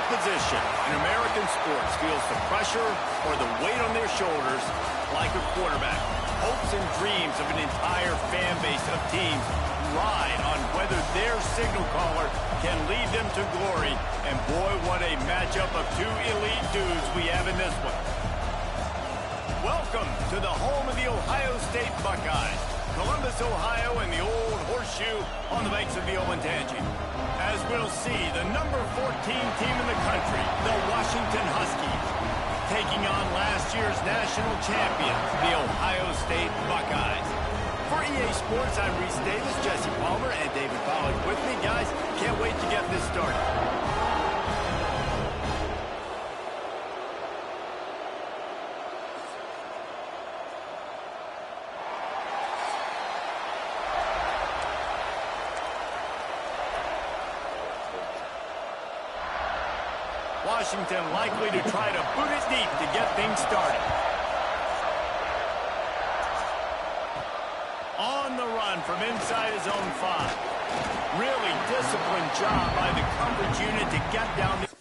position in American sports feels the pressure or the weight on their shoulders like a quarterback. Hopes and dreams of an entire fan base of teams ride on whether their signal caller can lead them to glory. And boy, what a matchup of two elite dudes we have in this one. Welcome to the home of the Ohio State Buckeyes. Columbus, Ohio, and the old horseshoe on the banks of the Olentangy. As we'll see, the number 14 team in the country, the Washington Huskies, taking on last year's national champions, the Ohio State Buckeyes. For EA Sports, I'm Reese Davis, Jesse Palmer, and David Pollack with me. Guys, can't wait to get this started. Washington likely to try to boot it deep to get things started. On the run from inside his own 5. Really disciplined job by the coverage unit to get down the...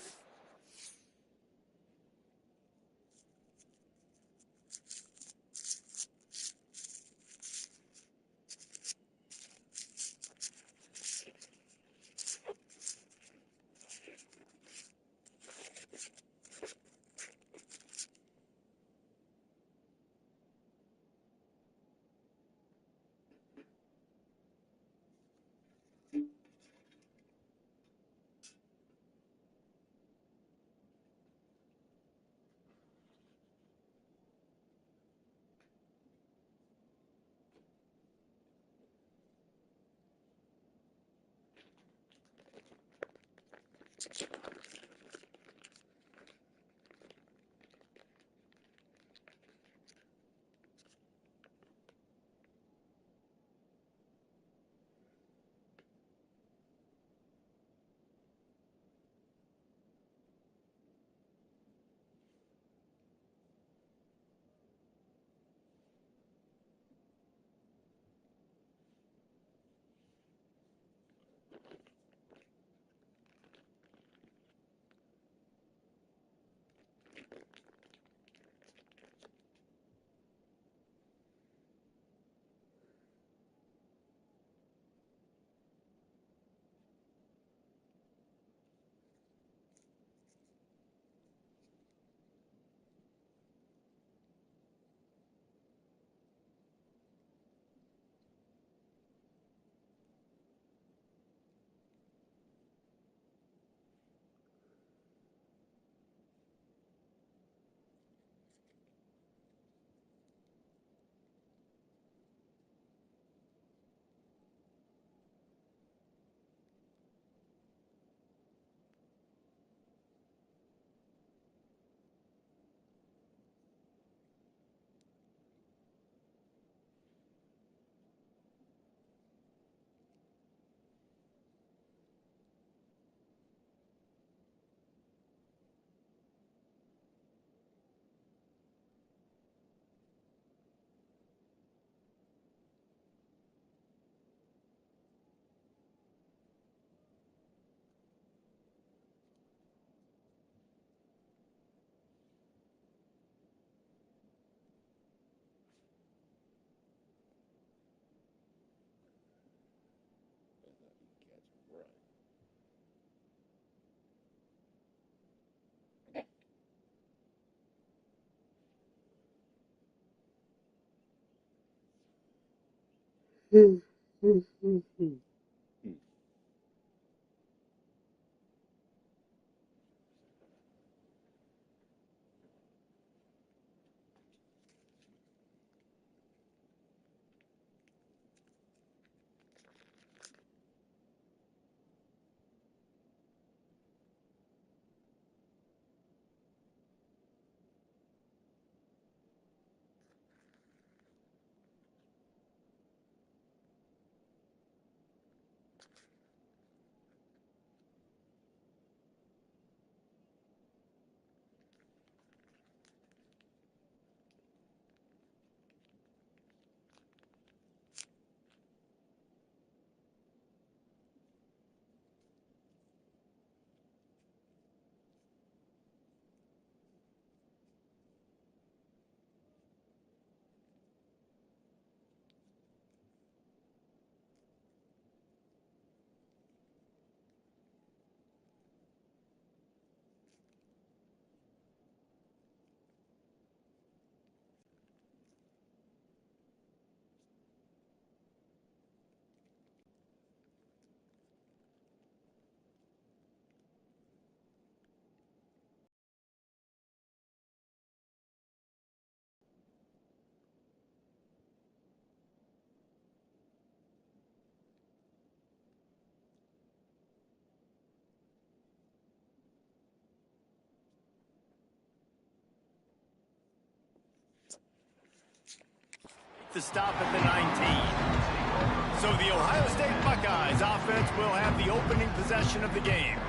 the stop at the 19. So the Ohio State Buckeyes offense will have the opening possession of the game.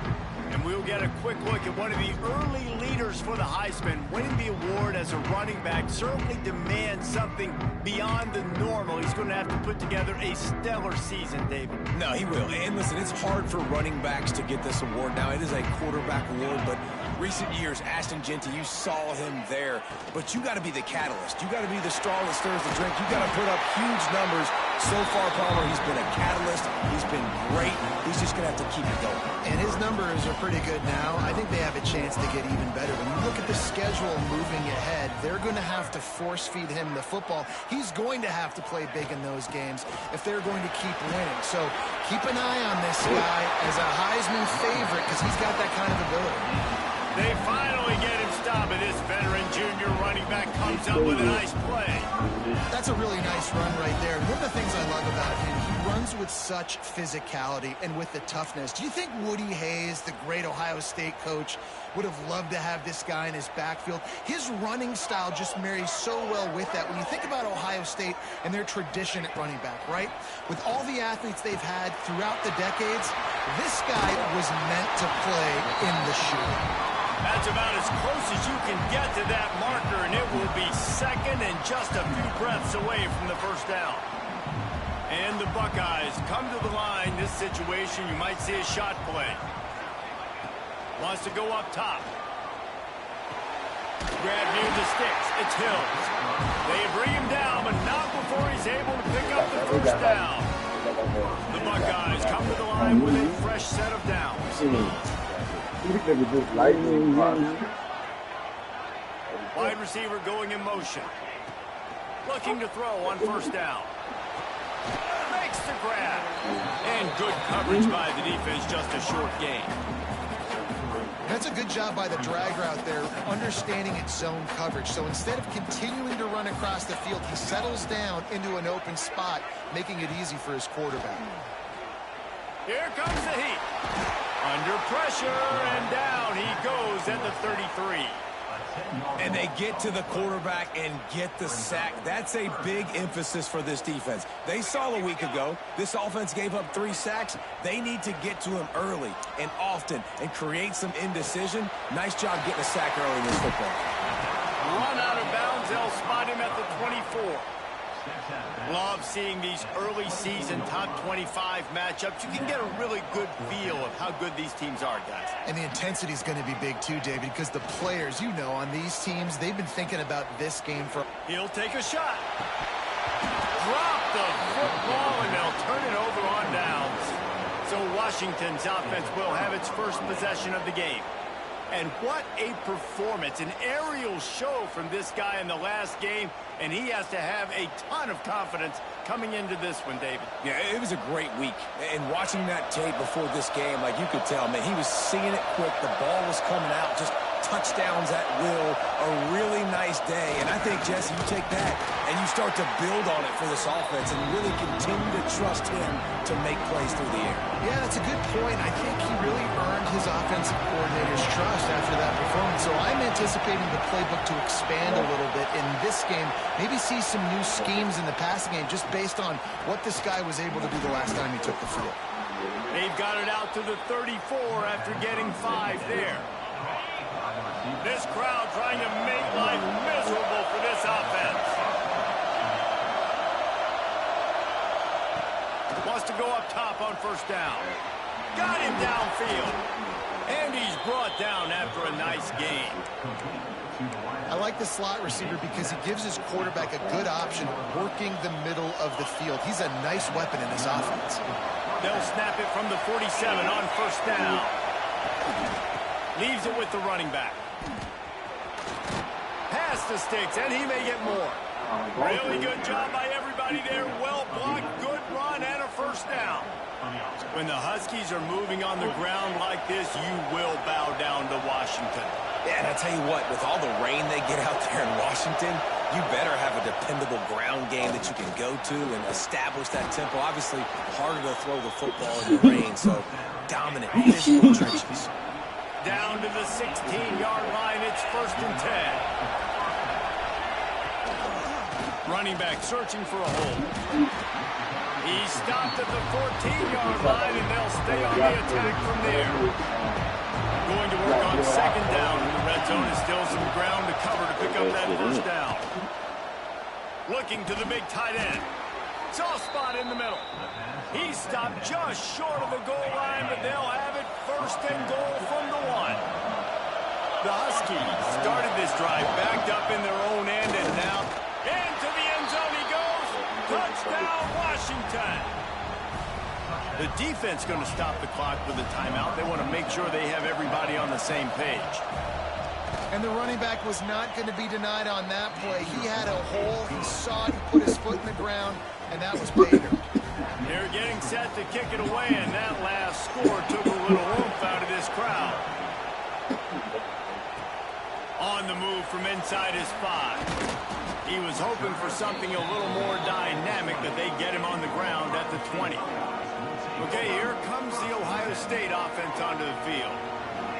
And we'll get a quick look at one of the early leaders for the Heisman. Winning the award as a running back certainly demands something beyond the normal. He's going to have to put together a stellar season, David. No, he will. And listen, it's hard for running backs to get this award. Now, it is a quarterback award, but recent years, Ashton Jeanty, you saw him there. But you got to be the catalyst. You got to be the straw that stirs the drink. You got to put up huge numbers. So far, Palmer, he's been a catalyst. He's been great. He's just going to have to keep it going. And his numbers are pretty good now. I think they have a chance to get even better. When you look at the schedule moving ahead, they're going to have to force-feed him the football. He's going to have to play big in those games if they're going to keep winning. So keep an eye on this guy as a Heisman favorite because he's got that kind of ability. They finally get him stopped, and this veteran junior running back comes up with a nice play. That's a really nice run right there. And one of the things I love about him, he runs with such physicality and with the toughness. Do you think Woody Hayes, the great Ohio State coach, would have loved to have this guy in his backfield? His running style just marries so well with that. When you think about Ohio State and their tradition at running back, right? With all the athletes they've had throughout the decades, this guy was meant to play in the shoe. That's about as close as you can get to that marker, and it will be second and just a few breaths away from the first down. And the Buckeyes come to the line. This situation, you might see a shot play. Wants to go up top. Grab near the sticks. It's Hills. They bring him down, but not before he's able to pick up the first down. The Buckeyes come to the line with a fresh set of downs. Wide receiver going in motion. Looking to throw on first down. Makes the grab. And good coverage by the defense, just a short gain. That's a good job by the drag route there, understanding its zone coverage. So instead of continuing to run across the field, he settles down into an open spot, making it easy for his quarterback. Here comes the heat. Under pressure, and down he goes at the 33. And they get to the quarterback and get the sack. That's a big emphasis for this defense. They saw a week ago, this offense gave up 3 sacks. They need to get to him early and often and create some indecision. Nice job getting a sack early in this football. Run out of bounds, they'll spot him at the 24. Love seeing these early season top 25 matchups. You can get a really good feel of how good these teams are, guys. And the intensity is going to be big too, David, because the players, you know, on these teams, they've been thinking about this game for... He'll take a shot. Drop the football, and they'll turn it over on downs. So Washington's offense will have its first possession of the game. And what a performance, an aerial show from this guy in the last game, and he has to have a ton of confidence coming into this one, David. Yeah, it was a great week. And watching that tape before this game, like you could tell, man, he was seeing it quick. The ball was coming out, just touchdowns at will. A really nice day. And I think, Jesse, you take that and you start to build on it for this offense and really continue to trust him to make plays through the air. Yeah, that's a good point. I think he really earned his offensive coordinator's trust after that performance. So I'm anticipating the playbook to expand a little bit in this game. Maybe see some new schemes in the passing game just based on what this guy was able to do the last time he took the field. They've got it out to the 34 after getting 5 there. This crowd trying to make life miserable for this offense. Wants to go up top on first down. Got him downfield. And he's brought down after a nice gain. I like the slot receiver because he gives his quarterback a good option working the middle of the field. He's a nice weapon in this offense. They'll snap it from the 47 on first down. Leaves it with the running back. Pass the sticks, and he may get more. Really good job by everybody there. Well blocked, good run, and a first down. When the Huskies are moving on the ground like this, you will bow down to Washington. Yeah, and I tell you what, with all the rain they get out there in Washington, you better have a dependable ground game that you can go to and establish that tempo. Obviously, harder to throw the football in the rain, so dominant, physical trenches. Down to the 16-yard line, it's 1st and 10. Running back searching for a hole. He stopped at the 14-yard line, and they'll stay on the attack from there. Going to work on second down. In the red zone is still some ground to cover to pick up that first down. Looking to the big tight end. Soft spot in the middle. He stopped just short of the goal line, but they'll have it first and goal from the 1. The Huskies started this drive backed up in their own end, and now into the end zone he goes. Touchdown, Washington. The defense going to stop the clock with a timeout. They want to make sure they have everybody on the same page. And the running back was not going to be denied on that play. He had a hole. He saw it. He put his foot in the ground, and that was pay dirt. They're getting set to kick it away, and that last score took a little oomph out of this crowd. On the move from inside his 5. He was hoping for something a little more dynamic, but they get him on the ground at the 20. Okay, here comes the Ohio State offense onto the field.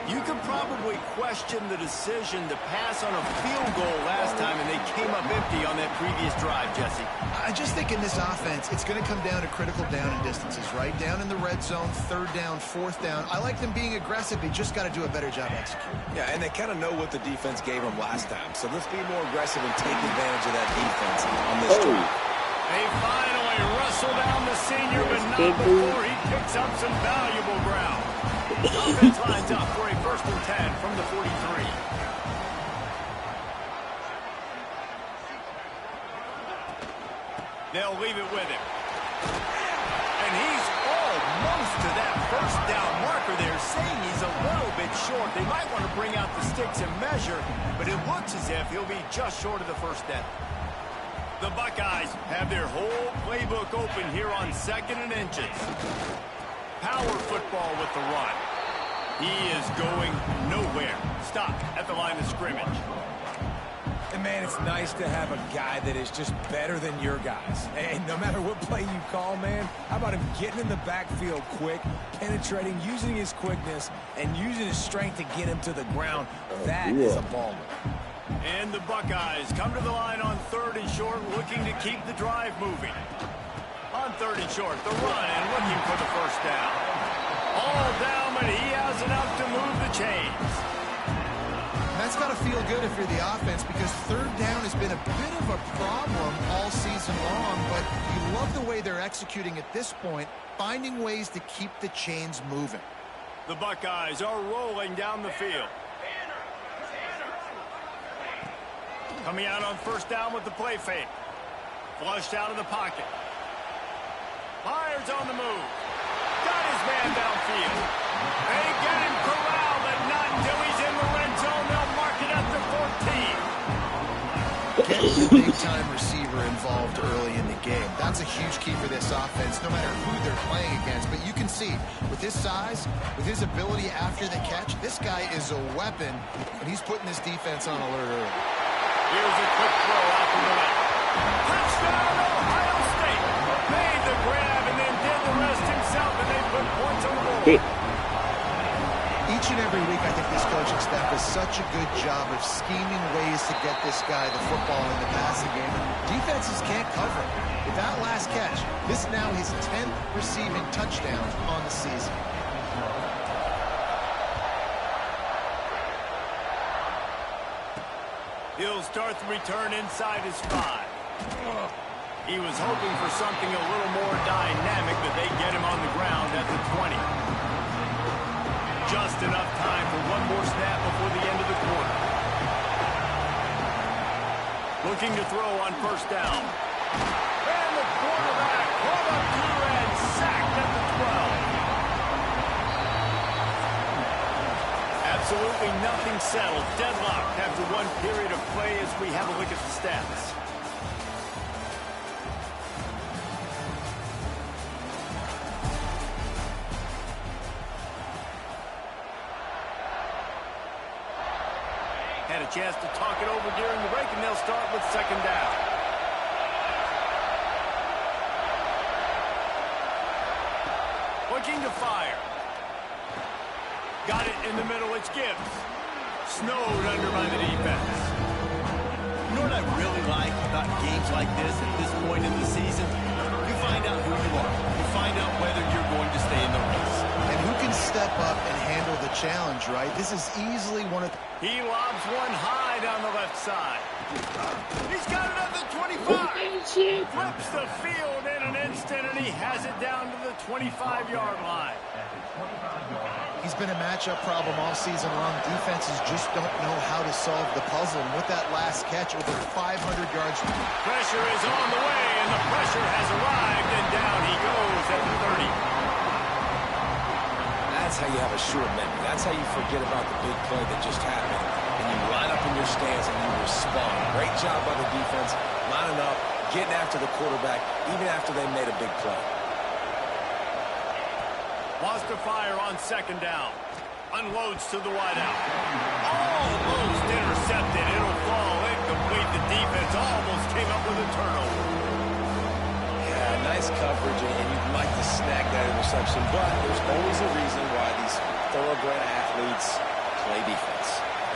You could probably question the decision to pass on a field goal last time, and they came up empty on that previous drive, Jesse. I just think in this offense, it's going to come down to critical down and distances, right? Down in the red zone, third down, fourth down. I like them being aggressive. They just got to do a better job executing. Yeah, and they kind of know what the defense gave them last time. So let's be more aggressive and take advantage of that defense on this drive. They finally wrestle down the senior, but not before he picks up some valuable ground. Offense lines up for a 1st and 10 from the 43. They'll leave it with him. And he's almost to that first down marker there, saying he's a little bit short. They might want to bring out the sticks and measure, but it looks as if he'll be just short of the first down. The Buckeyes have their whole playbook open here on 2nd and inches. Power football with the run. He is going nowhere. Stop at the line of scrimmage. And, man, it's nice to have a guy that is just better than your guys. And no matter what play you call, man, how about him getting in the backfield quick, penetrating, using his quickness, and using his strength to get him to the ground. That is a baller. And the Buckeyes come to the line on 3rd and short, looking to keep the drive moving. On 3rd and short, the run and looking for the first down. All down, but he has enough to move the chains. That's got to feel good if you're the offense, because 3rd down has been a bit of a problem all season long, but you love the way they're executing at this point, finding ways to keep the chains moving. The Buckeyes are rolling down the field. Coming out on 1st down with the play fake. Flushed out of the pocket. Myers on the move. Got his man downfield. They get him corralled, but not until he's in the red zone. They'll mark it at the 14. Getting the big-time receiver involved early in the game. That's a huge key for this offense, no matter who they're playing against. But you can see, with his size, with his ability after the catch, this guy is a weapon, and he's putting this defense on alert early. Here's a quick throw out to the left. Touchdown, Ohio State. Made the grab and then did the rest himself, and they put points on the board. Each and every week, I think this coaching staff does such a good job of scheming ways to get this guy the football in the passing game. Defenses can't cover it. With that last catch, this is now his 10th receiving touchdown on the season. He'll start the return inside his 5. He was hoping for something a little more dynamic, but they get him on the ground at the 20. Just enough time for one more snap before the end of the quarter. Looking to throw on 1st down. And the quarterback pulled up through and sacked at the 12. Absolutely nothing settled. Deadlocked after one period of play as we have a look at the stats. Had a chance to talk it over during the break, and they'll start with 2nd down. Looking to fire. Got it in the middle. It's Gibbs. Snowed under by the defense. You know what I really like about games like this at this point in the season, you find out who you are. You find out whether you're going to stay in the race. And who can step up and handle the challenge, right? This is easily one of... He lobs one high down the left side. He's got another 25. Flips the field in an instant, and he has it down to the 25-yard line. He's been a matchup problem all season long. Defenses just don't know how to solve the puzzle. And with that last catch, over 500 yards. Pressure is on the way, and the pressure has arrived, and down he goes at the 30. That's how you have a short memory. That's how you forget about the big play that just happened. And you line up in your stance and you respond. Great job by the defense, lining up, getting after the quarterback, even after they made a big play. Wants to fire on second down. Unloads to the wideout. Almost intercepted. It'll fall incomplete. The defense almost came up with a turnover. Yeah, nice coverage, and you'd like to snag that interception, but there's always a reason why these thoroughbred athletes play defense.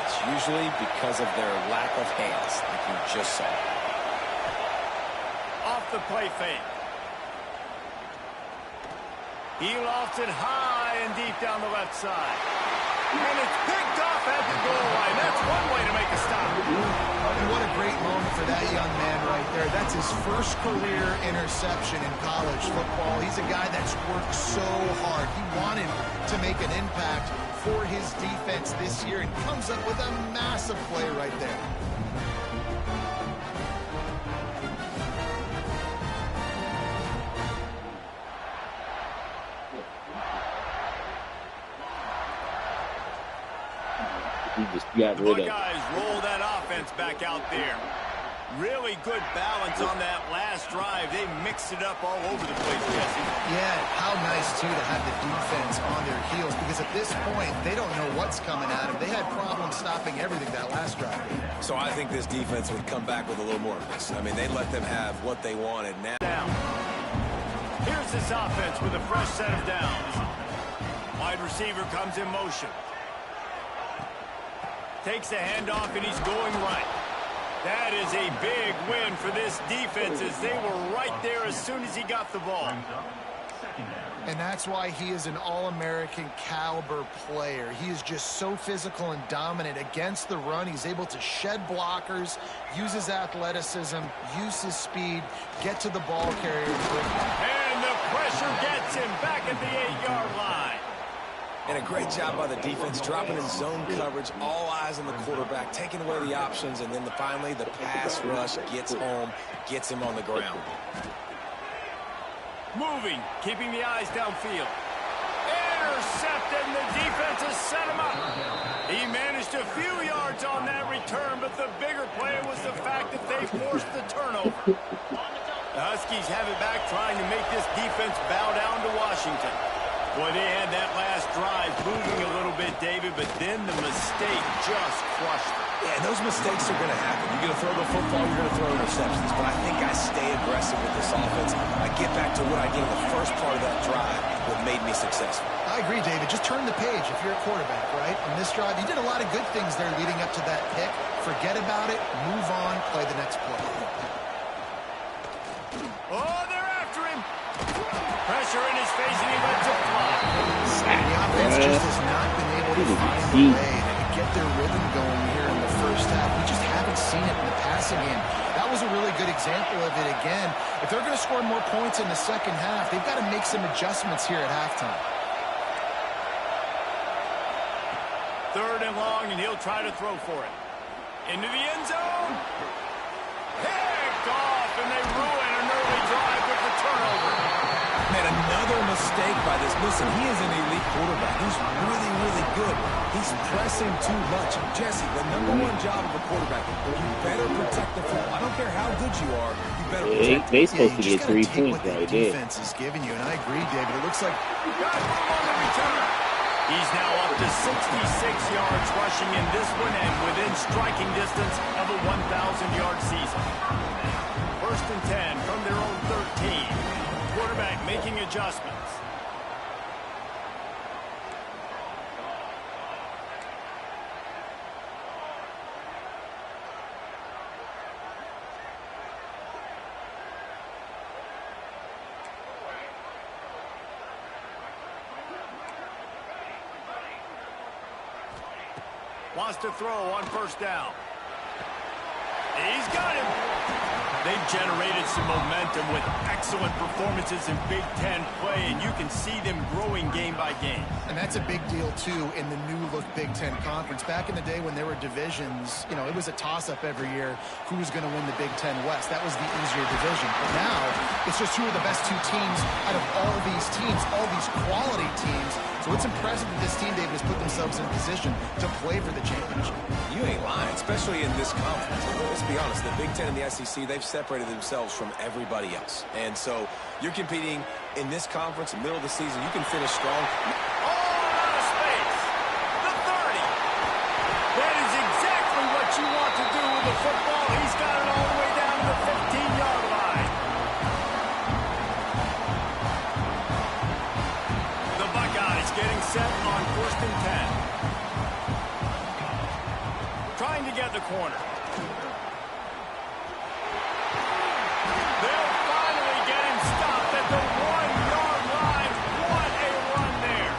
It's usually because of their lack of hands, like you just saw. Off the play fake. He lofts it high and deep down the left side. And it's picked off at the goal line. That's one way to make a stop. And what a great moment for that young man right there. That's his first career interception in college football. He's a guy that's worked so hard. He wanted to make an impact for his defense this year and comes up with a massive play right there. He just got rid of it. Buckeyes roll that offense back out there. Really good balance on that last drive. They mixed it up all over the place, Jesse. Yeah, how nice, too, to have the defense on their heels because at this point, they don't know what's coming at them. They had problems stopping everything that last drive. So I think this defense would come back with a little more of this. I mean, they let them have what they wanted now. Down. Here's this offense with a fresh set of downs. Wide receiver comes in motion. Takes the handoff, and he's going right. That is a big win for this defense as they were right there as soon as he got the ball. And that's why he is an All-American caliber player. He is just so physical and dominant against the run. He's able to shed blockers, use his athleticism, use his speed, get to the ball carrier. And the pressure gets him back at the 8-yard line. And a great job by the defense, dropping in zone coverage, all eyes on the quarterback, taking away the options, and then finally the pass rush gets home, gets him on the ground. Moving, keeping the eyes downfield. Intercepted, and the defense has set him up. He managed a few yards on that return, but the bigger play was the fact that they forced the turnover. The Huskies have it back, trying to make this defense bow down to Washington. Boy, they had that last drive moving a little bit, David, but then the mistake just crushed them. Yeah, those mistakes are going to happen. You're going to throw the football, you're going to throw interceptions. But I think I stay aggressive with this offense. I get back to what I did in the first part of that drive, what made me successful. I agree, David. Just turn the page if you're a quarterback, right? On this drive, you did a lot of good things there leading up to that pick. Forget about it, move on, play the next play. Oh, they're after him. Pressure in his face, and he lets it fly. The offense just has not been able to find a way to get their rhythm going here in the first half. We just haven't seen it in the passing game. That was a really good example of it again. If they're going to score more points in the second half, they've got to make some adjustments here at halftime. 3rd and long, and he'll try to throw for it. Into the end zone. Picked off, and they ruin an early drive with the turnover. Man, another mistake by this. Listen, he is an elite quarterback. He's really, really good. He's pressing too much. Jesse, the #1 job of a quarterback, you better protect the football. I don't care how good you are. You better protect They supposed to you get just 3 gotta take points what the right there. defense is giving you, and I agree, David. It looks like Got room on the return. He's now up to 66 yards rushing in this one and within striking distance of a 1,000-yard season. 1st and 10 from their own 13. Quarterback making adjustments. Wants to throw on first down. He's got him. They've generated some momentum with excellent performances in Big Ten play, and you can see them growing game by game. And that's a big deal, too, in the new-look Big Ten Conference. Back in the day when there were divisions, you know, it was a toss-up every year who was going to win the Big Ten West. That was the easier division. But now, it's just who are the best two teams out of all these teams, all these quality teams. So it's impressive that this team, David, has put themselves in a position to play for the championship. You ain't lying, especially in this conference. Let's be honest, the Big Ten and the SEC, they've separated themselves from everybody else. And so you're competing in this conference, middle of the season. You can finish strong. Oh, out of space. The 30. That is exactly what you want to do with the football. He's got it all the way down to the 15-yard line. The Buckeyes getting set on 1st and 10. Trying to get the corner. They'll finally get him stopped at the 1-yard line. What a run there.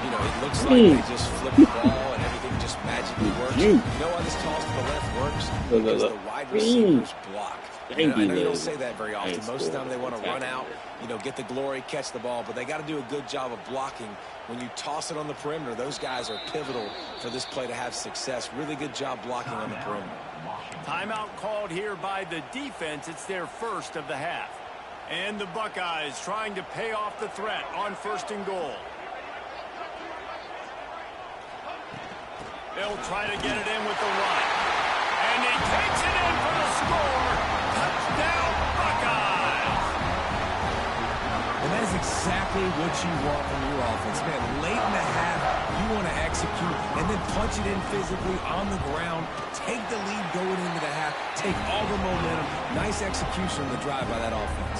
You know, it looks like they just flip the ball and everything just magically works. You know why this toss to the left works? Because the wide receivers block. I know you don't say that very often. Most of the time they want to run out, you know, get the glory, catch the ball, but they got to do a good job of blocking. When you toss it on the perimeter, those guys are pivotal for this play to have success. Really good job blocking on the perimeter. Timeout called here by the defense. It's their first of the half. And the Buckeyes trying to pay off the threat on 1st and goal. They'll try to get it in with the run. And he takes it in for the score. Touchdown, Buckeyes! And that is exactly what you want from your offense, man. Late in the half, you want to execute and then punch it in physically on the ground. Take the lead going into the half. Take all the momentum. Nice execution on the drive by that offense.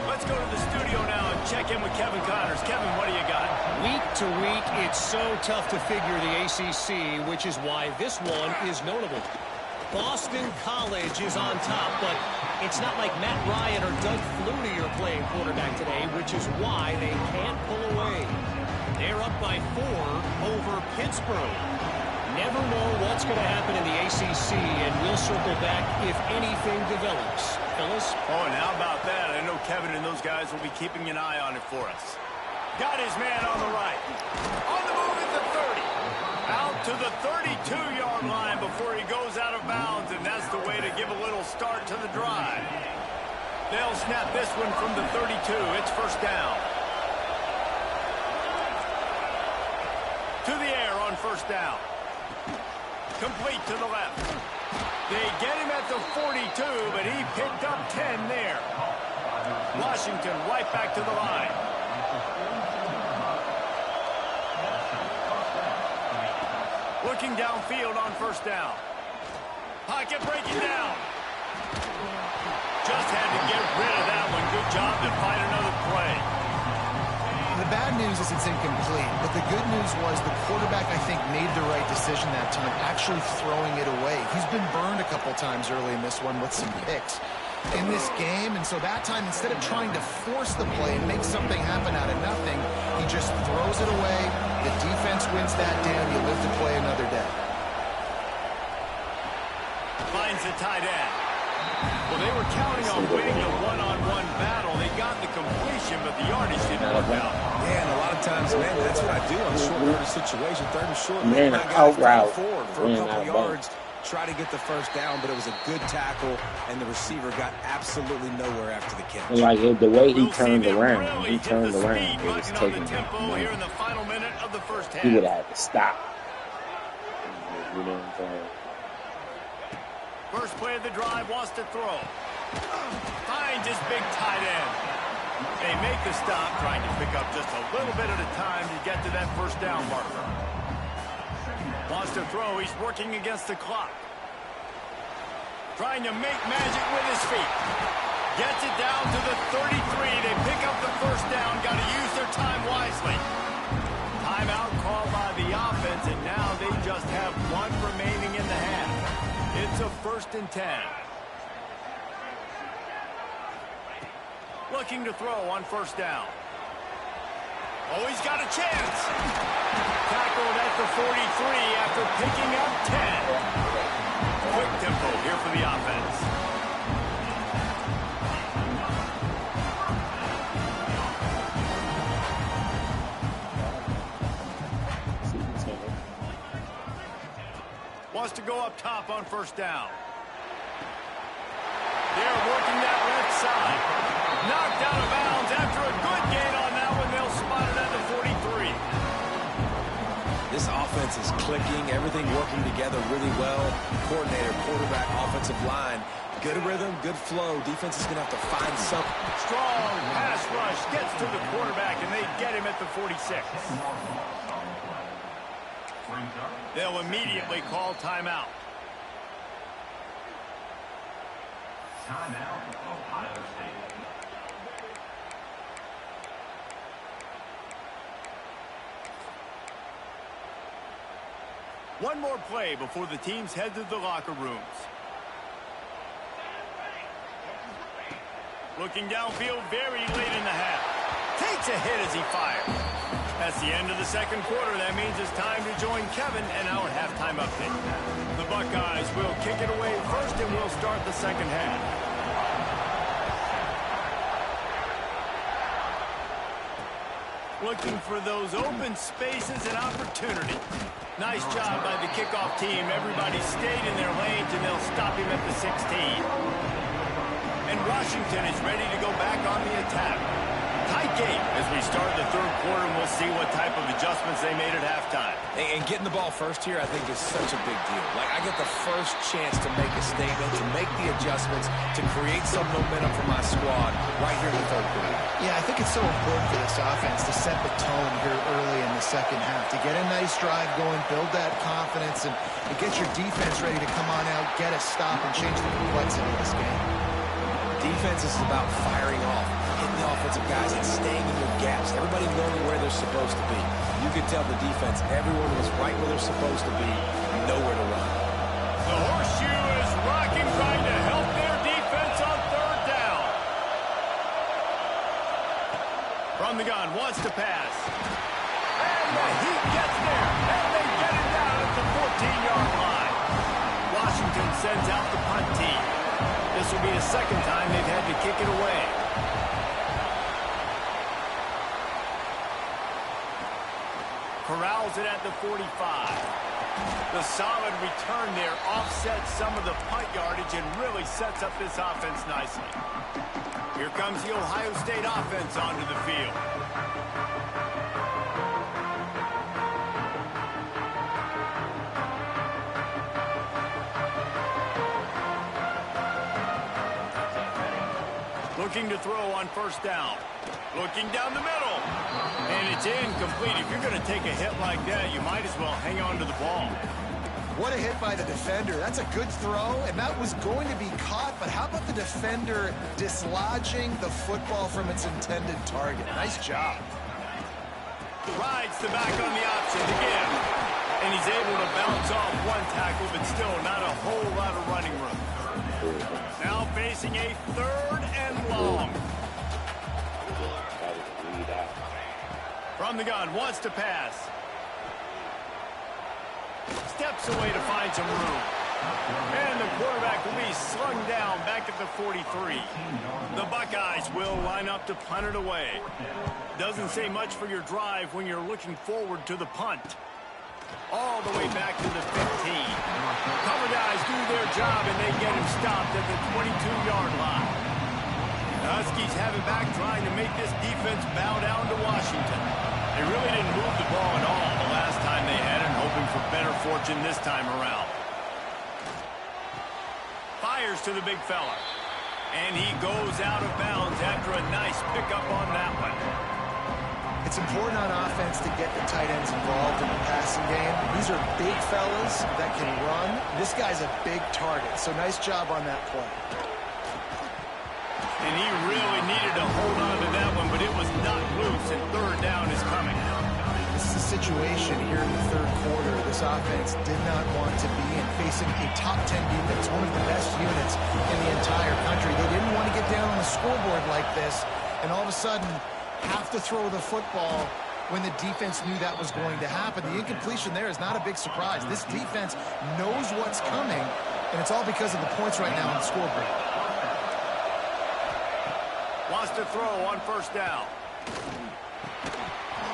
Let's go to the studio now and check in with Kevin Connors. Kevin, what do you got? Week to week, it's so tough to figure the ACC, which is why this one is notable. Boston College is on top, but it's not like Matt Ryan or Doug Flutie are playing quarterback today, which is why they can't pull away. They're up by 4 over Pittsburgh. Never know what's going to happen in the ACC, and we'll circle back if anything develops. Phyllis? Oh, and how about that? I know Kevin and those guys will be keeping an eye on it for us. Got his man on the right. On the move at the 30. Out to the 32-yard line before he goes out of bounds, and that's the way to give a little start to the drive. They'll snap this one from the 32. It's 1st down. To the air on 1st down. Complete to the left. They get him at the 42, but he picked up 10 there. Washington right back to the line. Looking downfield on 1st down. Pocket breaking down. Just had to get rid of that one. Good job to find another play. The bad news is it's incomplete, but the good news was the quarterback, I think, made the right decision that time, actually throwing it away. He's been burned a couple times early in this one with some picks in this game, and so that time, instead of trying to force the play and make something happen out of nothing, he just throws it away. The defense wins that down. You live to play another day. Finds the tight end. Well, they were counting on winning the one-on-one battle. They got the completion, but the yardage didn't work out. Yeah, and a lot of times, man, that's what I do on short yardage situation. 3rd and short, Man, my out guys route. forward for a couple yards, try to get the 1st down, but it was a good tackle, and the receiver got absolutely nowhere after the catch. And like the way he We'll turned see them around, really he hit turned the around, speed it was button on taking the him. tempo here in the final minute of the 1st half. He would have had to stop. You know what I'm saying? First play of the drive, wants to throw. Finds his big tight end. They make the stop, trying to pick up just a little bit at a time to get to that 1st down marker. Wants to throw. He's working against the clock. Trying to make magic with his feet. Gets it down to the 33. They pick up the 1st down. Got to use their time wisely. Timeout called by the offense, and now they just have 1 remaining in the half. It's a 1st and 10. Looking to throw on 1st down. Oh, he's got a chance. Tackled at the 43 after picking up 10. Quick tempo here for the offense. Wants to go up top on first down. They're working that left side. Knocked out of bounds after a good gain on that one. They'll spot it at the 43. This offense is clicking, everything working together really well. Coordinator, quarterback, offensive line. Good rhythm, good flow. Defense is going to have to find something. Strong pass rush gets to the quarterback, and they get him at the 46. They'll immediately call timeout. Timeout, Ohio State. One more play before the teams head to the locker rooms. Looking downfield very late in the half. Takes a hit as he fires. That's the end of the second quarter. That means it's time to join Kevin and our halftime update. The Buckeyes will kick it away first, and we'll start the second half. Looking for those open spaces and opportunities. Nice job by the kickoff team. Everybody stayed in their lanes, and they'll stop him at the 16. And Washington is ready to go back on the attack. Tight game as we start the third quarter, and we'll see what type of adjustments they made at halftime. And getting the ball first here, I think, is such a big deal. Like, I get the first chance to make a statement, to make the adjustments, to create some momentum for my squad right here in the third quarter. Yeah, I think it's so important for this offense to set the tone here early in the second half, to get a nice drive going, build that confidence, and get your defense ready to come on out, get a stop, and change the complexity of this game. Defense is about firing off, hitting the offensive guys, and staying in their gaps. Everybody knowing where they're supposed to be. You can tell the defense, everyone was right where they're supposed to be, nowhere to run. The horseshoe is rocking, trying to help their defense on third down. From the gun, wants to pass. And the heat gets there, and they get it down at the 14-yard line. Washington sends out the punt team. This will be the second time they've had to kick it away. Corrals it at the 45. The solid return there offsets some of the punt yardage and really sets up this offense nicely. Here comes the Ohio State offense onto the field. Looking to throw on first down. Looking down the middle. And it's incomplete. If you're going to take a hit like that, you might as well hang on to the ball. What a hit by the defender. That's a good throw, and that was going to be caught, but how about the defender dislodging the football from its intended target? Nice job. Rides the back on the option to give. And he's able to bounce off one tackle, but still not a whole lot of running room. Now facing a third and long. From the gun, wants to pass. Steps away to find some room. And the quarterback will be slung down back at the 43. The Buckeyes will line up to punt it away. Doesn't say much for your drive when you're looking forward to the punt. All the way back to the 15. Cover guys do their job, and they get him stopped at the 22-yard line. The Huskies have it back, trying to make this defense bow down to Washington. They really didn't move the ball at all the last time they had it, hoping for better fortune this time around. Fires to the big fella. And he goes out of bounds after a nice pickup on that one. It's important on offense to get the tight ends involved in the passing game. These are big fellas that can run. This guy's a big target, so nice job on that play. And he really needed to hold on to that one, but it was not loose, and third down is coming. This is a situation here in the third quarter this offense did not want to be in, facing a top 10 defense, one of the best units in the entire country. They didn't want to get down on the scoreboard like this, and all of a sudden have to throw the football when the defense knew that was going to happen. The incompletion there is not a big surprise. This defense knows what's coming, and it's all because of the points right now on the scoreboard. Wants to throw on first down.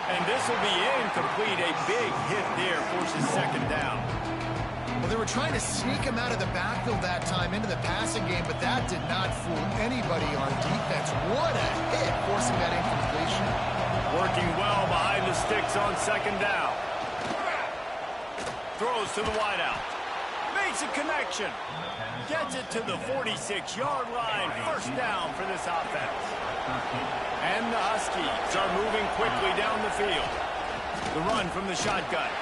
And this will be incomplete. A big hit there forces second down. Well, they were trying to sneak him out of the backfield that time into the passing game, but that did not fool anybody on defense. What a hit, forcing that incompletion. Working well behind the sticks on second down. Throws to the wideout. Makes a connection. Gets it to the 46-yard line. First down for this offense. And the Huskies are moving quickly down the field. The run from the shotgun.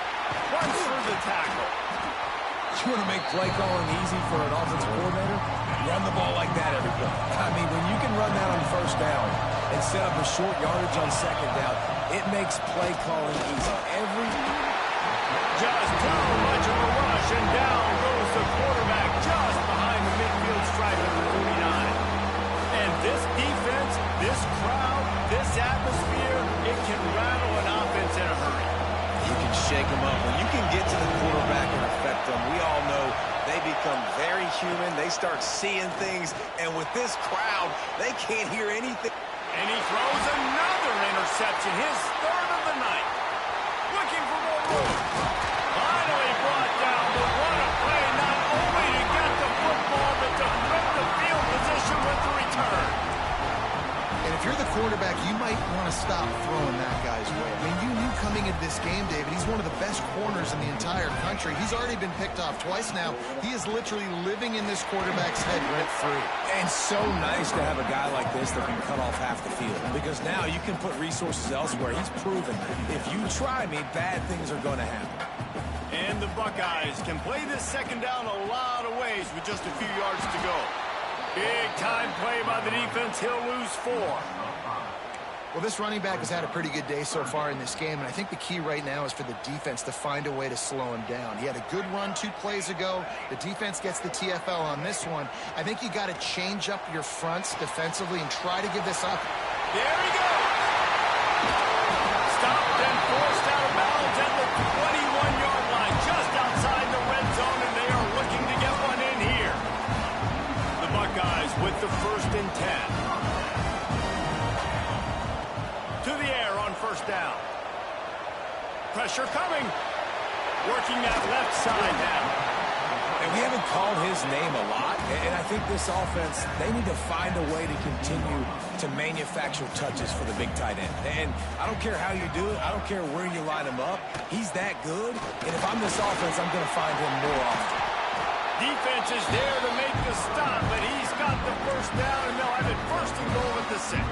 Runs through the tackle. You want to make play calling easy for an offensive coordinator? Run the ball like that every play. I mean, when you can run that on first down and set up a short yardage on second down, it makes play calling easy. Just too much of a rush, and down goes the quarterback just behind the midfield stripe at the 49. And this defense, this crowd, this atmosphere, it can rattle an offense in a hurry. You can shake them up. When you can get to the quarterback and affect them, we all know they become very human. They start seeing things, and with this crowd, they can't hear anything. And he throws another interception, his third of the night. Looking for more room. Finally brought down, but what a play, not only to get the football, but to flip the field position with the return. And if you're the quarterback, you might want to stop throwing that guy's way. I mean, you knew coming into this game, David, he's one of the best corners in the entire country. He's already been picked off twice now. He is literally living in this quarterback's head rent-free. And so nice to have a guy like this that can cut off half the field, because now you can put resources elsewhere. He's proven if you try me, bad things are going to happen. And the Buckeyes can play this second down a lot of ways with just a few yards to go. Big time play by the defense. He'll lose 4. Well, this running back has had a pretty good day so far in this game, and I think the key right now is for the defense to find a way to slow him down. He had a good run 2 plays ago. The defense gets the TFL on this one. I think you got to change up your fronts defensively and try to give this up. There he goes. Stopped and forced out of bounds at the 21-yard line, just outside the red zone, and they are looking to get one in here. The Buckeyes with the 1st and 10. To the air on first down. Pressure coming. Working that left side now. And we haven't called his name a lot, and I think this offense, they need to find a way to continue to manufacture touches for the big tight end. And I don't care how you do it. I don't care where you line him up. He's that good, and if I'm this offense, I'm going to find him more often. Defense is there to make the stop, but he's got the first down, and they'll have it 1st and goal at the 6.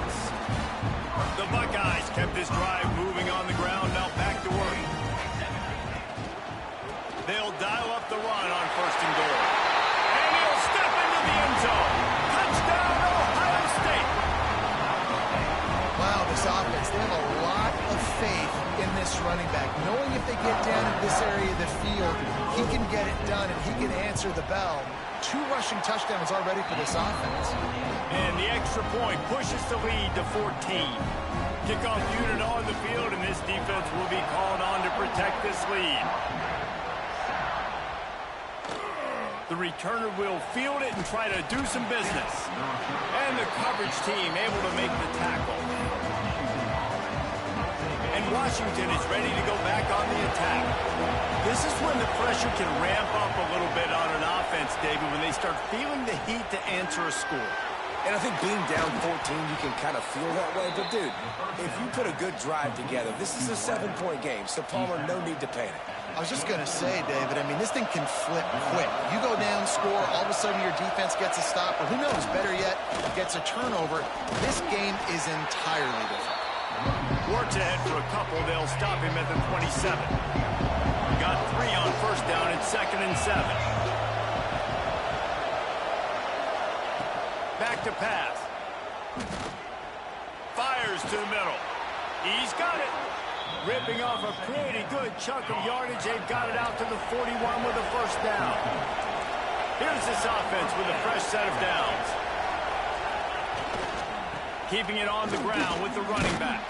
The Buckeyes kept this drive moving on the ground, now back to work. They'll dial up the run on 1st and goal. And he'll step into the end zone. Touchdown, Ohio State. Wow, this offense, they have a lot of faith in this running back, knowing if they get down in this area of the field, he can get it done and he can answer the bell. 2 rushing touchdowns already for this offense. And the extra point pushes the lead to 14. Kickoff unit on the field, and this defense will be called on to protect this lead. The returner will field it and try to do some business. And the coverage team able to make the tackle. And Washington is ready to go back on the attack. This is when the pressure can ramp up a little bit on an offense, David, when they start feeling the heat to answer a score. And I think being down 14, you can kind of feel that way. But, dude, if you put a good drive together, this is a 7-point game, so Palmer, no need to panic. I was just going to say, David, I mean, this thing can flip quick. You go down, score, all of a sudden your defense gets a stop, or who knows, better yet, gets a turnover. This game is entirely different. Works ahead for a couple. They'll stop him at the 27. Got 3 on first down and 2nd and 7. Back to pass. Fires to the middle. He's got it. Ripping off a pretty good chunk of yardage. They've got it out to the 41 with a first down. Here's this offense with a fresh set of downs. Keeping it on the ground with the running back.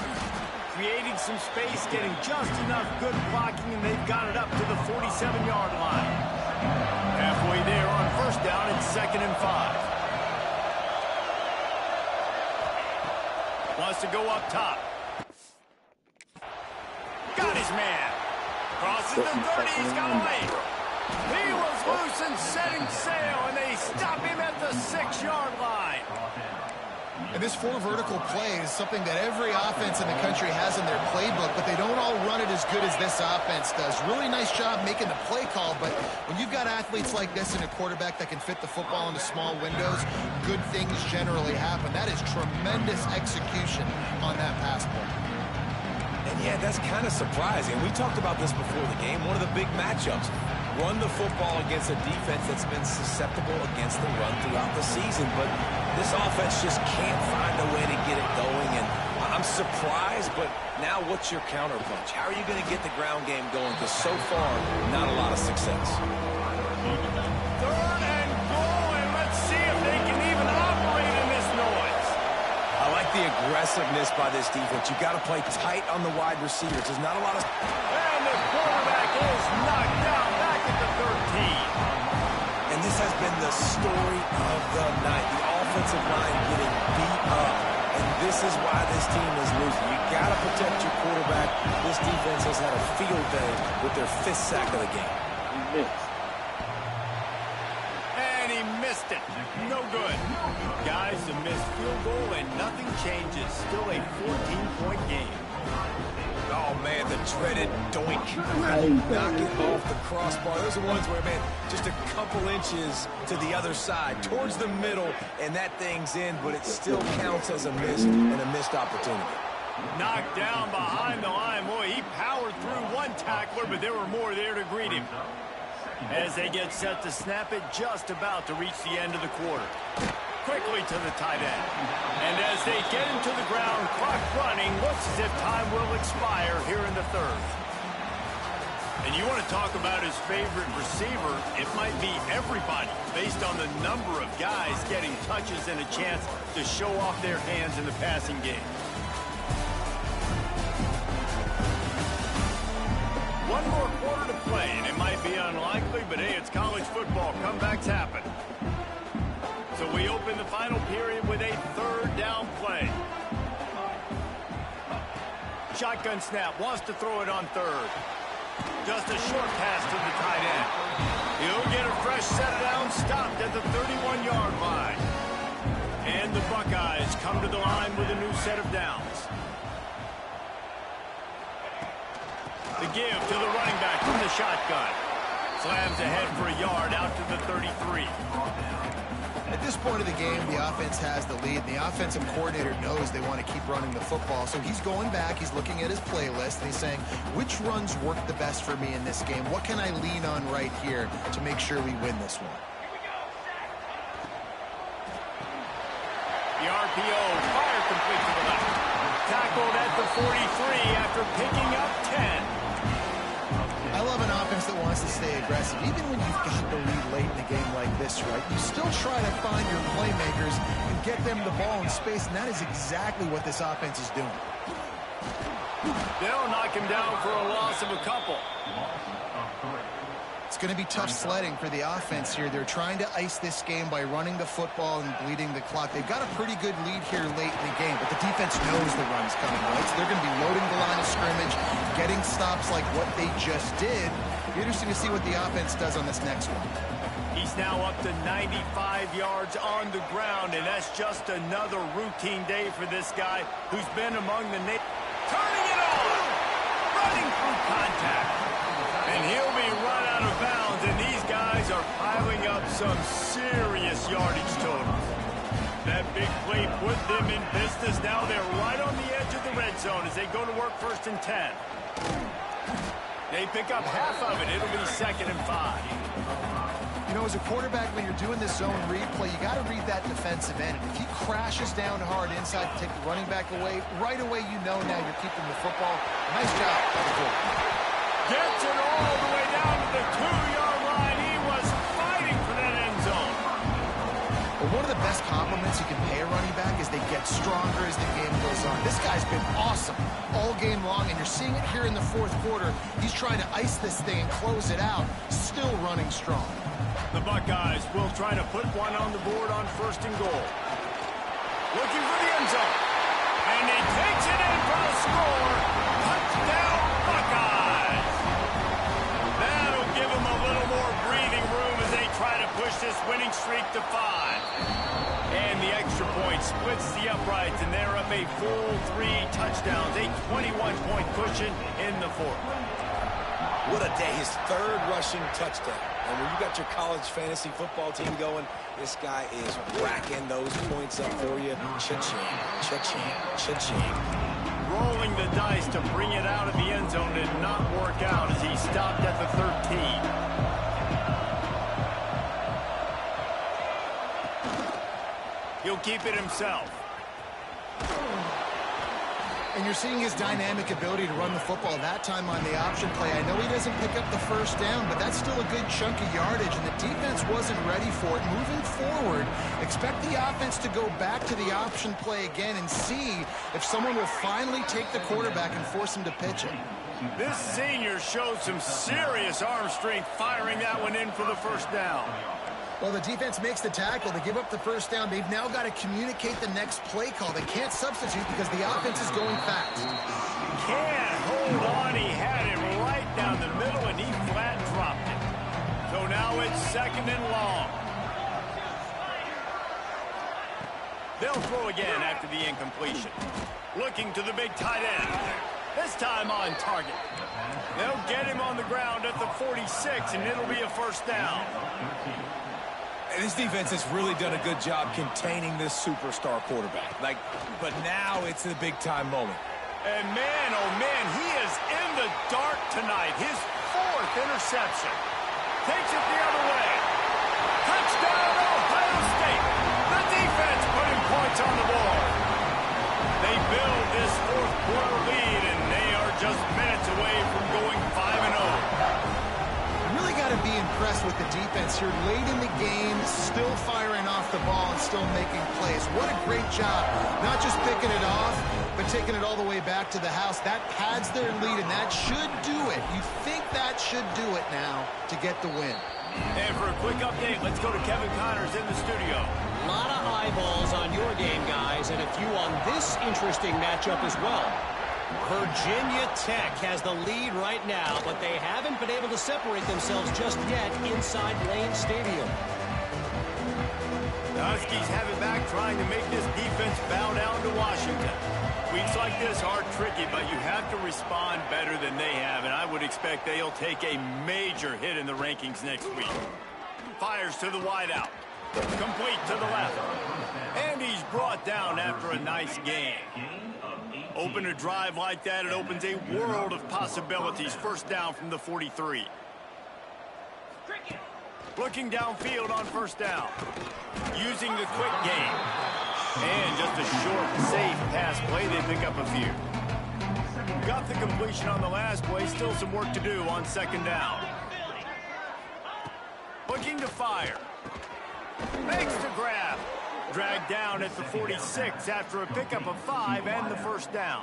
creating some space, getting just enough good blocking, and they've got it up to the 47-yard line. Halfway there on first down, it's 2nd and 5. Wants to go up top. Got his man. Crosses the 30, he's got away. He was loose and setting sail, and they stop him at the 6-yard line. And this 4 vertical play is something that every offense in the country has in their playbook, but they don't all run it as good as this offense does. Really nice job making the play call, but when you've got athletes like this and a quarterback that can fit the football into small windows, good things generally happen. That is tremendous execution on that pass play. And yeah, that's kind of surprising. We talked about this before the game. One of the big matchups. Run the football against a defense that's been susceptible against the run throughout the season. But this offense just can't find a way to get it going. And I'm surprised, but now what's your counterpunch? How are you going to get the ground game going? Because so far, not a lot of success. 3rd and goal, and let's see if they can even operate in this noise. I like the aggressiveness by this defense. You got to play tight on the wide receivers. There's not a lot of... And the quarterback is knocked down back at the 13. And this has been the story of the night. The offensive line getting beat up. And this is why this team is losing. You got to protect your quarterback. This defense has had a field day with their 5th sack of the game. He missed. And he missed it. No good. Guys, a missed field goal and nothing changes. Still a 14-point game. Oh, man, the dreaded doink. Knocking off the crossbar. Those are ones where, man, just a couple inches to the other side, towards the middle, and that thing's in, but it still counts as a missed and a missed opportunity. Knocked down behind the line. Boy, he powered through one tackler, but there were more there to greet him. As they get set to snap it, just about to reach the end of the quarter. Quickly to the tight end. And as they get him to the ground, clock running, looks as if time will expire here in the 3rd. And you want to talk about his favorite receiver, it might be everybody, based on the number of guys getting touches and a chance to show off their hands in the passing game. One more quarter to play, and it might be unlikely, but hey, it's college football. Comebacks happen. So we open the final period with a 3rd down play. Shotgun snap, wants to throw it on 3rd. Just a short pass to the tight end. He'll get a fresh set down, stopped at the 31-yard line. And the Buckeyes come to the line with a new set of downs. The give to the running back from the shotgun. Slams ahead for a yard out to the 33. At this point of the game, the offense has the lead. The offensive coordinator knows they want to keep running the football. So he's going back, he's looking at his playlist, and he's saying, which runs work the best for me in this game? What can I lean on right here to make sure we win this one? The RPO, fire complete to the left. Tackled at the 43 after picking up 10. I love an offense that wants to stay aggressive. Even when you've got the lead late in a game like this, right, you still try to find your playmakers and get them the ball in space, and that is exactly what this offense is doing. They'll knock him down for a loss of a couple. It's going to be tough sledding for the offense here. They're trying to ice this game by running the football and bleeding the clock. They've got a pretty good lead here late in the game, but the defense knows the run's coming, right? So they're going to be loading the line of scrimmage, getting stops like what they just did. It'll be interesting to see what the offense does on this next one. He's now up to 95 yards on the ground, and that's just another routine day for this guy who's been among the turning it on, running through contact, and he'll be run out of bounds, and these guys are piling up some serious yardage totals. That big play put them in business. Now they're right on the edge of the red zone as they go to work 1st and 10. They pick up half of it. It'll be 2nd and 5. You know, as a quarterback, when you're doing this zone read play, you got to read that defensive end. If he crashes down hard inside to take the running back away, right away you know now you're keeping the football. Nice job. Gets it all the way down to the 2-yard line. He was fighting for that end zone. But one of the best compliments you can pay a running back is they get stronger as the game goes on. This guy's been awesome all game long, and you're seeing it here in the fourth quarter. He's trying to ice this thing and close it out, still running strong. The Buckeyes will try to put one on the board on 1st and goal. Looking for the end zone. And he takes it in for the score. Touchdown, Buckeyes. That'll give him a little more breathing room as they try to push this winning streak to 5. And the extra point splits the uprights, and they're up a full 3 touchdowns, a 21-point cushion in the 4th. What a day. His 3rd rushing touchdown. And when you got your college fantasy football team going, this guy is racking those points up for you. Cha-ching, cha-ching, cha-ching. Rolling the dice to bring it out of the end zone did not work out as he stopped at the 13. He'll keep it himself. And you're seeing his dynamic ability to run the football that time on the option play. I know he doesn't pick up the 1st down, but that's still a good chunk of yardage, and the defense wasn't ready for it. Moving forward, expect the offense to go back to the option play again and see if someone will finally take the quarterback and force him to pitch it. This senior showed some serious arm strength firing that one in for the 1st down. Well, the defense makes the tackle. They give up the 1st down. They've now got to communicate the next play call. They can't substitute because the offense is going fast. Can't hold on. He had it right down the middle, and he flat dropped it. So now it's 2nd and long. They'll throw again after the incompletion. Looking to the big tight end. This time on target. They'll get him on the ground at the 46, and it'll be a 1st down. This defense has really done a good job containing this superstar quarterback. But now it's the big-time moment. And man, oh man, he is in the dark tonight. His 4th interception. Takes it the other way. Touchdown, Ohio State. The defense putting points on the board. They build this 4th quarter lead, and they are just minutes away from going 5-0. Really got to be impressed with the defense here late in the game, still firing off the ball and still making plays. What a great job, not just picking it off, but taking it all the way back to the house. That pads their lead, and that should do it. You think that should do it now to get the win. And for a quick update, let's go to Kevin Connors in the studio. A lot of eyeballs on your game, guys, and a few on this interesting matchup as well. Virginia Tech has the lead right now, but they haven't been able to separate themselves just yet inside Lane Stadium. The Huskies have it back, trying to make this defense bow down to Washington. Weeks like this are tricky, but you have to respond better than they have, and I would expect they'll take a major hit in the rankings next week. Fires to the wideout. Complete to the left. And he's brought down after a nice gain. Open a drive like that, it opens a world of possibilities. 1st down from the 43. Looking downfield on 1st down. Using the quick game. And just a short, safe pass play. They pick up a few. Got the completion on the last play. Still some work to do on 2nd down. Looking to fire. Makes the grab. Dragged down at the 46 after a pickup of 5 and the 1st down.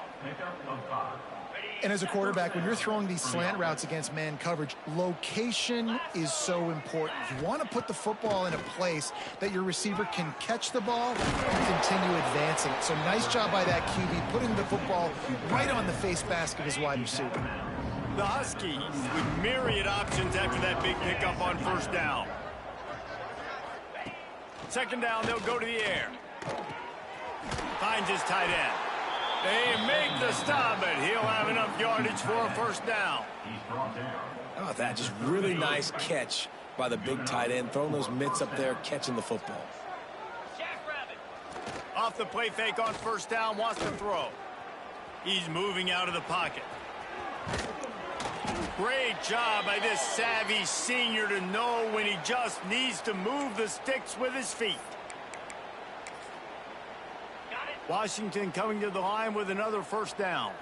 And as a quarterback, when you're throwing these slant routes against man coverage, location is so important. You want to put the football in a place that your receiver can catch the ball and continue advancing. So nice job by that QB, putting the football right on the face mask of his wide receiver. The Huskies with myriad options after that big pickup on 1st down. 2nd down, they'll go to the air. Finds his tight end. They make the stop, but he'll have enough yardage for a 1st down. How about that? Just really nice catch by the big tight end, throwing those mitts up there, catching the football. Off the play fake on 1st down, wants to throw. He's moving out of the pocket. Great job by this savvy senior to know when he just needs to move the sticks with his feet. Washington coming to the line with another 1st down.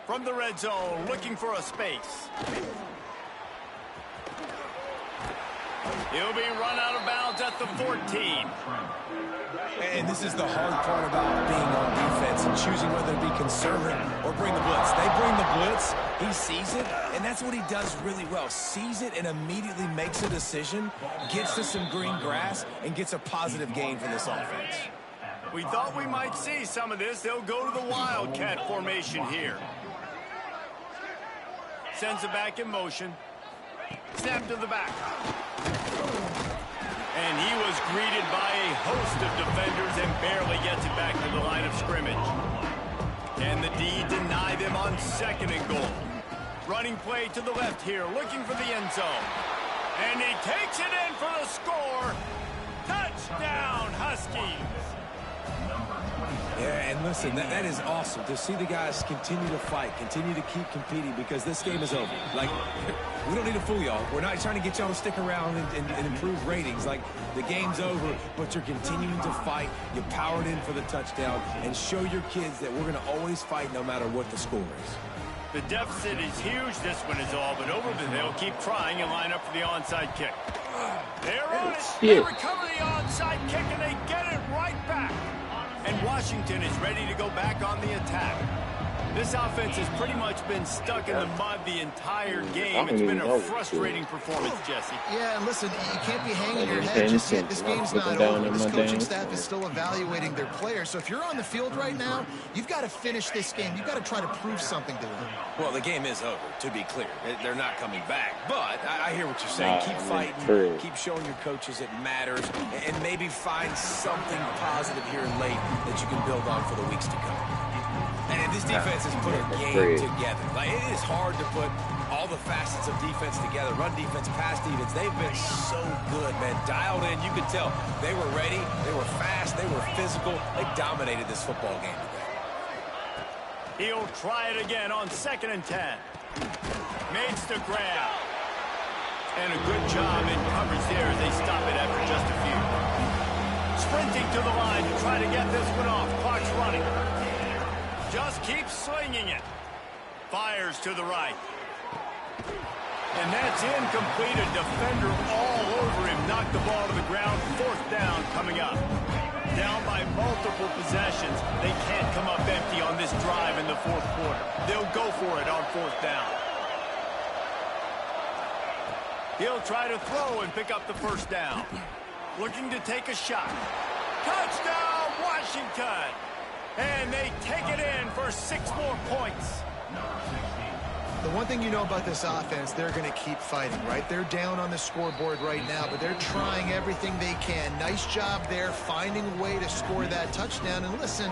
From the red zone, looking for a space. He'll be run out of bounds at the 14. And this is the hard part about being on defense and choosing whether to be conservative or bring the blitz. They bring the blitz, he sees it, and that's what he does really well. Sees it and immediately makes a decision, gets to some green grass, and gets a positive gain for this offense. We thought we might see some of this. They'll go to the Wildcat formation here. Sends it back in motion. Snap to the back. And he was greeted by a host of defenders and barely gets it back to the line of scrimmage. Can the D deny them on 2nd and goal? Running play to the left here, looking for the end zone. And he takes it in for the score. Touchdown, Huskies. Yeah, and listen, that is awesome to see the guys continue to fight, continue to keep competing, because this game is over. Like, we don't need to fool y'all. We're not trying to get y'all to stick around and improve ratings. Like, the game's over, but you're continuing to fight. You powered in for the touchdown, and show your kids that we're going to always fight no matter what the score is. The deficit is huge. This one is all but over, but they'll keep trying and line up for the onside kick. They're on it. They recover the onside kick, and they get it right back. And Washington is ready to go back on the attack. This offense has pretty much been stuck in the mud the entire game. It's been a frustrating performance, Jesse. Yeah, and listen, you can't be hanging your head just yet. This game's not over. This coaching staff is still evaluating their players. So if you're on the field right now, you've got to finish this game. You've got to try to prove something to them. Well, the game is over, to be clear. They're not coming back. But I hear what you're saying. Keep fighting. Keep showing your coaches it matters. And maybe find something positive here in late that you can build on for the weeks to come. And this defense has put a game together. Like, it is hard to put all the facets of defense together. Run defense, pass defense. They've been so good, man. Dialed in. You could tell they were ready. They were fast. They were physical. They dominated this football game today. He'll try it again on 2nd and 10. Makes the grab. And a good job in coverage there as they stop it after just a few. Sprinting to the line to try to get this one off. Clock's running. Just keeps slinging it. Fires to the right. And that's incomplete. A defender all over him. Knocked the ball to the ground. 4th down coming up. Down by multiple possessions. They can't come up empty on this drive in the 4th quarter. They'll go for it on 4th down. He'll try to throw and pick up the 1st down. Looking to take a shot. Touchdown, Washington! And they take it in for 6 more points. The one thing you know about this offense, they're going to keep fighting, right? They're down on the scoreboard right now, but they're trying everything they can. Nice job there, finding a way to score that touchdown. And listen,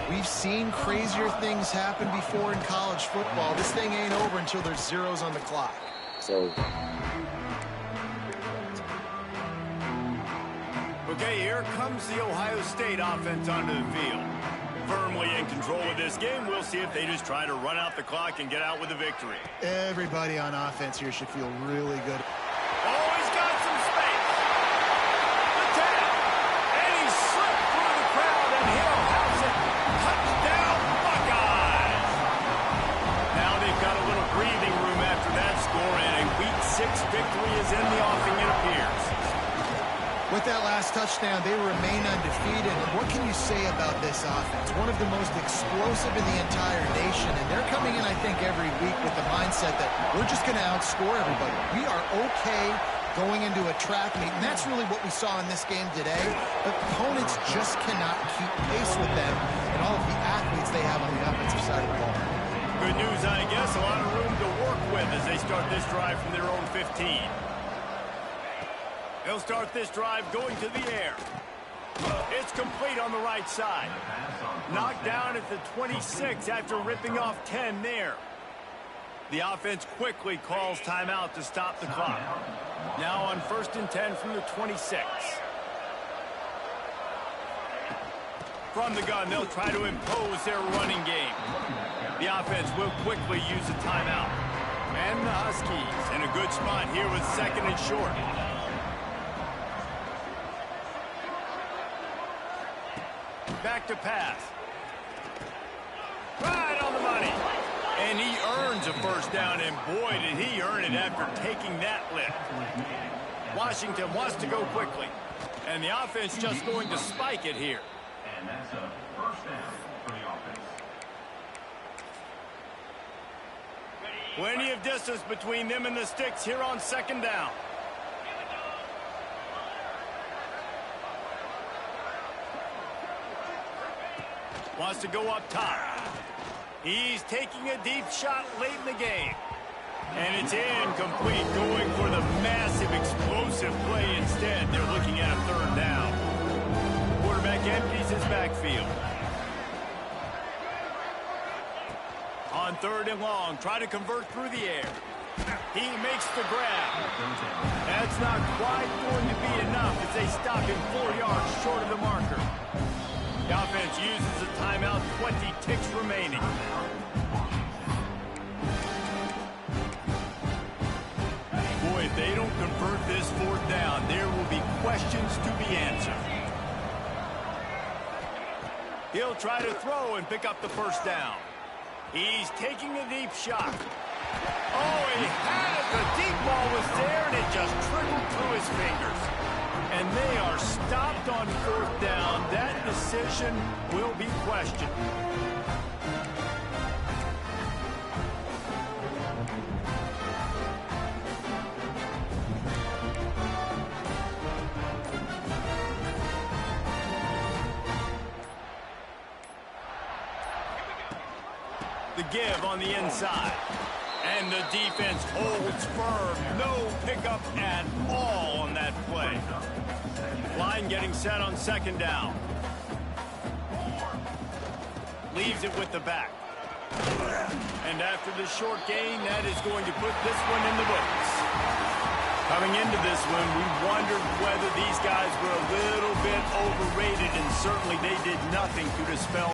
we've seen crazier things happen before in college football. This thing ain't over until there's zeros on the clock. So, okay, here comes the Ohio State offense onto the field. Firmly in control of this game. We'll see if they just try to run out the clock and get out with a victory. Everybody on offense here should feel really good. Oh, he's got some space. The tap. And he slipped through the crowd, and he'll house it. Touchdown, Buckeyes. Now they've got a little breathing room after that score, and a Week 6 victory is in the offing, it appears. With that last touchdown, they remain undefeated. And what can you say about this offense? One of the most explosive in the entire nation. And they're coming in, I think, every week with the mindset that we're just going to outscore everybody. We are okay going into a track meet. And that's really what we saw in this game today. But opponents just cannot keep pace with them and all of the athletes they have on the offensive side of the ball. Good news, I guess. A lot of room to work with as they start this drive from their own 15. They'll start this drive going to the air. It's complete on the right side. Knocked down at the 26 after ripping off 10 there. The offense quickly calls timeout to stop the clock. Now on 1st and 10 from the 26. From the gun, they'll try to impose their running game. The offense will quickly use a timeout. And the Huskies in a good spot here with 2nd and short. Back to pass. Right on the money. And a first down, and boy, did he earn it after taking that lift. Washington wants to go quickly, and the offense just going to spike it here. And that's a first down for the offense. Plenty of distance between them and the sticks here on second down. Wants to go up top. He's taking a deep shot late in the game. And it's incomplete, going for the massive explosive play instead. They're looking at a third down. Quarterback empties his backfield. On third and long, try to convert through the air. He makes the grab. That's not quite going to be enough as they stop him 4 yards short of the marker. The offense uses a timeout, 20 ticks remaining. Boy, if they don't convert this fourth down, there will be questions to be answered. He'll try to throw and pick up the first down. He's taking a deep shot. Oh, he had it. The deep ball was there, and it just trickled through his fingers. And they are stopped on fourth down. That decision will be questioned. The give on the inside. And the defense holds firm. No pickup at all on that play. Line getting set on second down. Leaves it with the back. And after the short gain, that is going to put this one in the books. Coming into this one, we wondered whether these guys were a little bit overrated, and certainly they did nothing to dispel